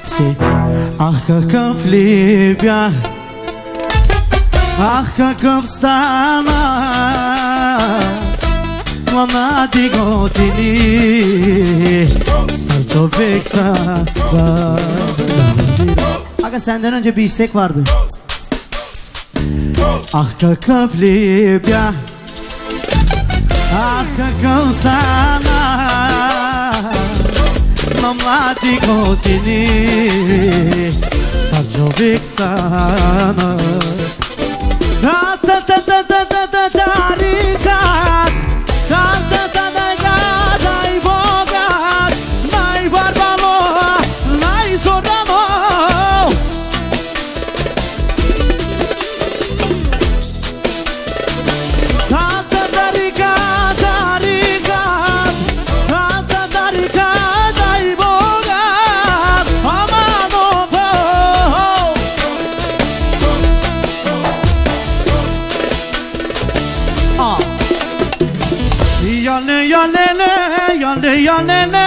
Say, ah, kakaf Libya, ah, kakaf Stana, Mama digotini, Starço beksa. Aga senden önce bir istek vardı. Ah, kakaf Libya, ah, kakaf Stana, Mama digotini, Starço beksa. Ta ta ta ta ta ta ta tarikat, ta ta ta ta ta dai bogat, dai barbalo, dai sorano. Ta ta tarikat, tarikat, ta ta tarikat, dai bogat, amano. Yale yale le, yale yale le.